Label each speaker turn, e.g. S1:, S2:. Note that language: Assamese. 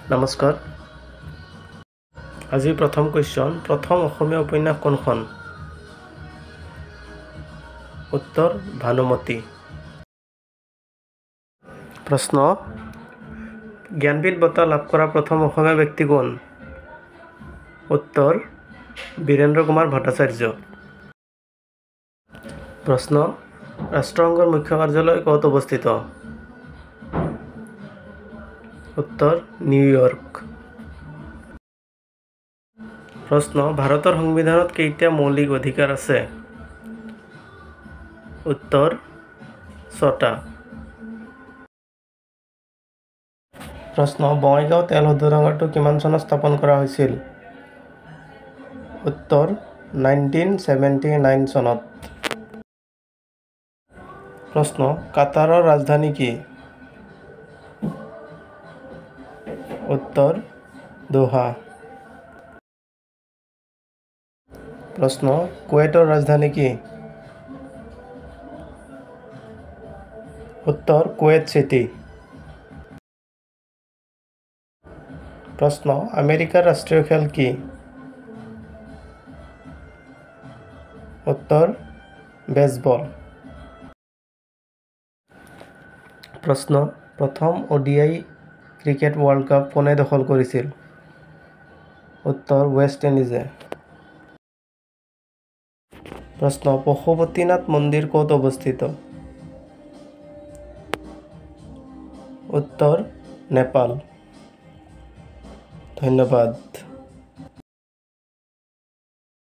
S1: নমস্কাৰ। আজি প্ৰথম কুৱেশ্যন, প্ৰথম অসমীয়া উপন্যাস কোনখন? উত্তৰ ভানুমতী। প্ৰশ্ন, জ্ঞানপীঠ বঁটা লাভ কৰা প্ৰথম অসমীয়া ব্যক্তি কোন? উত্তৰ বীৰেন্দ্ৰ কুমাৰ ভট্টাচাৰ্য। প্ৰশ্ন, ৰাষ্ট্ৰসংঘৰ মুখ্য কাৰ্যালয় ক'ত অৱস্থিত? উত্তৰ নিউয়ৰ্ক। প্ৰশ্ন, ভাৰতৰ সংবিধানত কেইটা মৌলিক অধিকাৰ আছে? উত্তৰ 6টা। প্ৰশ্ন, বঙাইগাঁও তেল শোধনাগাৰটো কিমান চনত স্থাপন কৰা হৈছিল? উত্তৰ 1979 চনত। প্ৰশ্ন, কাটাৰৰ ৰাজধানী কি? উত্তৰ দোহা। প্ৰশ্ন, কুৱেইটৰ ৰাজধানী কি? উত্তৰ কুৱেইট চিটি। প্ৰশ্ন, আমেৰিকাৰ ৰাষ্ট্ৰীয় খেল কি? উত্তৰ বেছবল। প্ৰশ্ন, প্ৰথম ODI ক্ৰিকেট ৱৰ্ল্ড কাপ কোনে দখল কৰিছিল? উত্তৰ ৱেষ্ট ইণ্ডিজে। প্ৰশ্ন, পশুপতিনাথ মন্দিৰ ক'ত অৱস্থিত? উত্তৰ নেপাল। ধন্যবাদ।